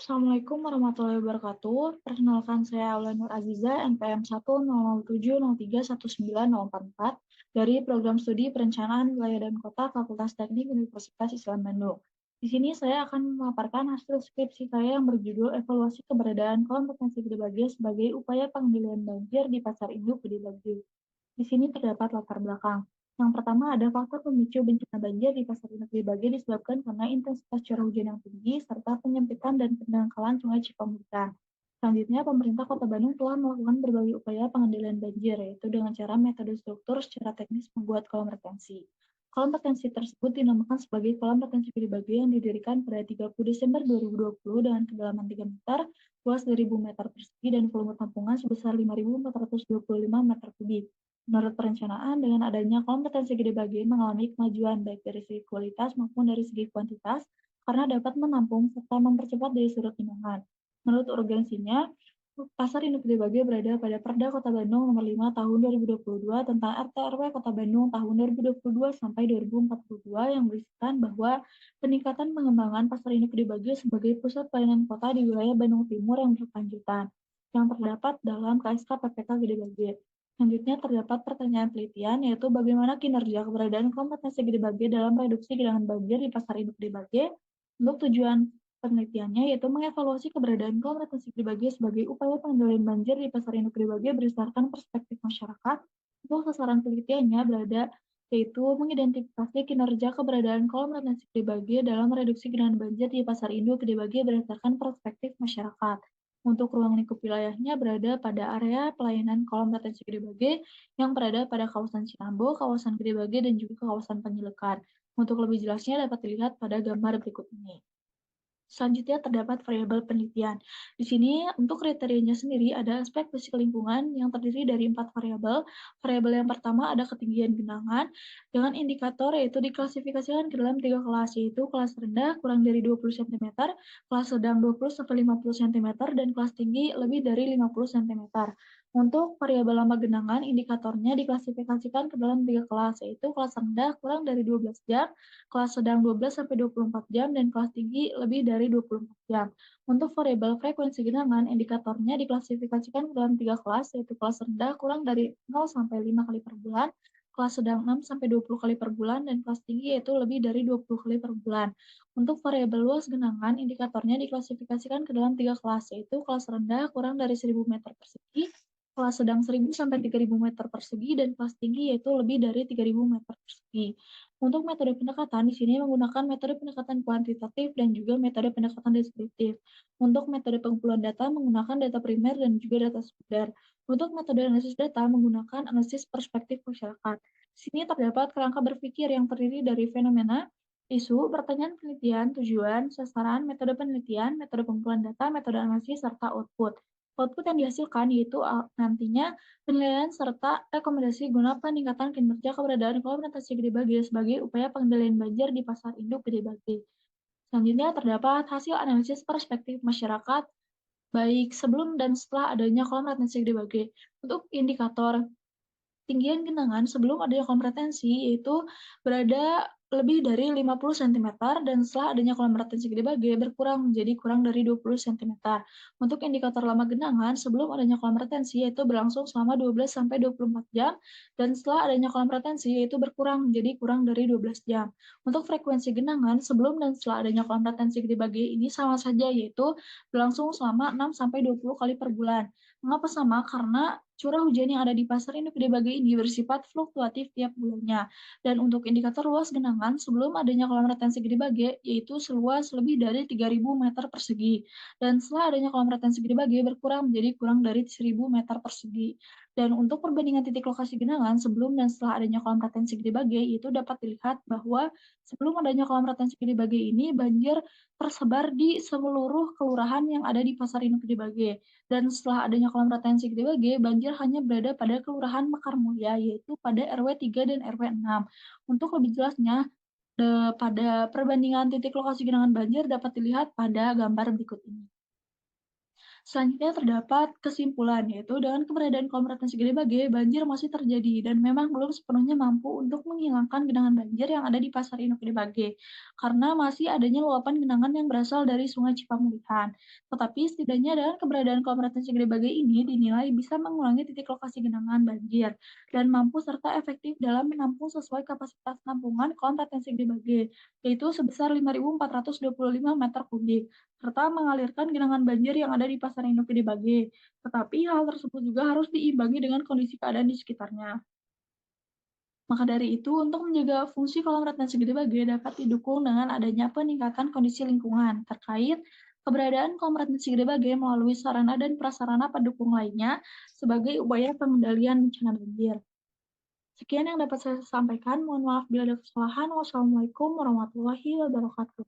Assalamualaikum warahmatullahi wabarakatuh. Perkenalkan saya Aulia Nur Aziza, NPM 10007031944 dari Program Studi Perencanaan Wilayah dan Kota Fakultas Teknik Universitas Islam Bandung. Di sini saya akan memaparkan hasil skripsi saya yang berjudul Evaluasi Keberadaan Kompetensi Gede Bage sebagai Upaya Pengendalian Banjir di Pasar Induk Gede Bage. Di sini terdapat latar belakang. Yang pertama ada faktor pemicu bencana banjir di Pasar Induk Gede Bage disebabkan karena intensitas curah hujan yang tinggi serta penyempitan dan pendangkalan Sungai Cipamuitan. Selanjutnya, pemerintah Kota Bandung telah melakukan berbagai upaya pengendalian banjir, yaitu dengan cara metode struktur secara teknis membuat kolam retensi. Kolam retensi tersebut dinamakan sebagai Kolam Retensi Gede Bage yang didirikan pada 30 Desember 2020 dengan kedalaman 3 meter, luas 2.000 meter persegi, dan volume tampungan sebesar 5.425 meter kubik. Menurut perencanaan, dengan adanya kolam retensi Gede Bage mengalami kemajuan baik dari segi kualitas maupun dari segi kuantitas karena dapat menampung serta mempercepat daya surut genangan. Menurut urgensinya, Pasar Induk Gede Bage berada pada Perda Kota Bandung Nomor 5 Tahun 2022 tentang RT/RW Kota Bandung tahun 2022 sampai 2042 yang berisikan bahwa peningkatan pengembangan Pasar Induk Gede Bage sebagai pusat pelayanan kota di wilayah Bandung Timur yang berkelanjutan yang terdapat dalam KSK PPK Gede Bage. Selanjutnya terdapat pertanyaan penelitian, yaitu bagaimana kinerja keberadaan kompetensi Gede Bage dalam reduksi genangan banjir di Pasar Induk Gede Bage. Untuk tujuan penelitiannya yaitu mengevaluasi keberadaan kompetensi Gede Bage sebagai upaya pengendalian banjir di Pasar Induk Gede Bage berdasarkan perspektif masyarakat. Untuk sasaran penelitiannya yaitu mengidentifikasi kinerja keberadaan kolam retensi Gede Bage dalam reduksi genangan banjir di Pasar Induk Gede Bage berdasarkan perspektif masyarakat. Untuk ruang lingkup wilayahnya berada pada area pelayanan kolam retensi Gede Bage yang berada pada kawasan Cinambo, kawasan Gede Bage, dan juga kawasan Penjelekan. Untuk lebih jelasnya dapat dilihat pada gambar berikut ini. Selanjutnya terdapat variabel penelitian. Di sini untuk kriterianya sendiri ada aspek fisik lingkungan yang terdiri dari 4 variabel. Variabel yang pertama ada ketinggian genangan dengan indikator yaitu diklasifikasikan ke dalam 3 kelas, yaitu kelas rendah kurang dari 20 cm, kelas sedang 20 sampai 50 cm, dan kelas tinggi lebih dari 50 cm. Untuk variabel lama genangan, indikatornya diklasifikasikan ke dalam 3 kelas, yaitu kelas rendah kurang dari 12 jam, kelas sedang 12 sampai 24 jam, dan kelas tinggi lebih dari 24 jam. Untuk variabel frekuensi genangan, indikatornya diklasifikasikan ke dalam 3 kelas, yaitu kelas rendah kurang dari 0 sampai 5 kali per bulan, kelas sedang 6 sampai 20 kali per bulan, dan kelas tinggi yaitu lebih dari 20 kali per bulan. Untuk variabel luas genangan, indikatornya diklasifikasikan ke dalam 3 kelas, yaitu kelas rendah kurang dari 1.000 meter persegi, kelas sedang 1.000 sampai 3.000 meter persegi, dan kelas tinggi yaitu lebih dari 3.000 meter persegi. Untuk metode pendekatan, di sini menggunakan metode pendekatan kuantitatif dan juga metode pendekatan deskriptif. Untuk metode pengumpulan data menggunakan data primer dan juga data sekunder. Untuk metode analisis data menggunakan analisis perspektif masyarakat. Di sini terdapat kerangka berpikir yang terdiri dari fenomena, isu, pertanyaan penelitian, tujuan, sasaran, metode penelitian, metode pengumpulan data, metode analisis, serta output. Output yang dihasilkan yaitu nantinya penilaian serta rekomendasi guna peningkatan kinerja keberadaan kolam retensi Gede Bage sebagai upaya pengendalian banjir di Pasar Induk Gede Bage. Selanjutnya terdapat hasil analisis perspektif masyarakat baik sebelum dan setelah adanya kolam retensi Gede Bage. Untuk indikator tinggian genangan sebelum adanya kolam retensi yaitu berada lebih dari 50 cm dan setelah adanya kolam retensi Gede Bage berkurang menjadi kurang dari 20 cm. Untuk indikator lama genangan sebelum adanya kolam retensi yaitu berlangsung selama 12 sampai 24 jam dan setelah adanya kolam retensi yaitu berkurang menjadi kurang dari 12 jam. Untuk frekuensi genangan sebelum dan setelah adanya kolam retensi Gede Bage ini sama saja yaitu berlangsung selama 6 sampai 20 kali per bulan. Mengapa sama? Karena curah hujan yang ada di Pasar Induk Gede Bage ini bersifat fluktuatif tiap bulannya. Dan untuk indikator luas genangan sebelum adanya kolam retensi Gede Bage yaitu seluas lebih dari 3.000 meter persegi. Dan setelah adanya kolam retensi Gede Bage berkurang menjadi kurang dari 1.000 meter persegi. Dan untuk perbandingan titik lokasi genangan sebelum dan setelah adanya kolam retensi Gede Bage itu dapat dilihat bahwa sebelum adanya kolam retensi Gede Bage ini banjir tersebar di seluruh kelurahan yang ada di Pasar Induk Gede Bage. Dan setelah adanya kolam retensi Gede Bage, banjir hanya berada pada Kelurahan Mekar Mulia, yaitu pada RW 3 dan RW 6. Untuk lebih jelasnya, pada perbandingan titik lokasi genangan banjir dapat dilihat pada gambar berikut ini. Selanjutnya terdapat kesimpulan, yaitu dengan keberadaan kolam retensi Gede Bage, banjir masih terjadi dan memang belum sepenuhnya mampu untuk menghilangkan genangan banjir yang ada di Pasar Induk Gede Bage, karena masih adanya luapan genangan yang berasal dari Sungai Cipamulihan. Tetapi setidaknya dengan keberadaan kolam retensi Gede Bage ini dinilai bisa mengurangi titik lokasi genangan banjir dan mampu serta efektif dalam menampung sesuai kapasitas tampungan kolam retensi Gede Bage, yaitu sebesar 5.425 meter kubik serta mengalirkan genangan banjir yang ada di Pasar Induk Gede Bage. Tetapi hal tersebut juga harus diimbangi dengan kondisi keadaan di sekitarnya. Maka dari itu, untuk menjaga fungsi kolam retensi Gede Bage dapat didukung dengan adanya peningkatan kondisi lingkungan terkait keberadaan kolam retensi Gede Bage melalui sarana dan prasarana pendukung lainnya sebagai upaya pengendalian bencana banjir. Sekian yang dapat saya sampaikan. Mohon maaf bila ada kesalahan. Wassalamualaikum warahmatullahi wabarakatuh.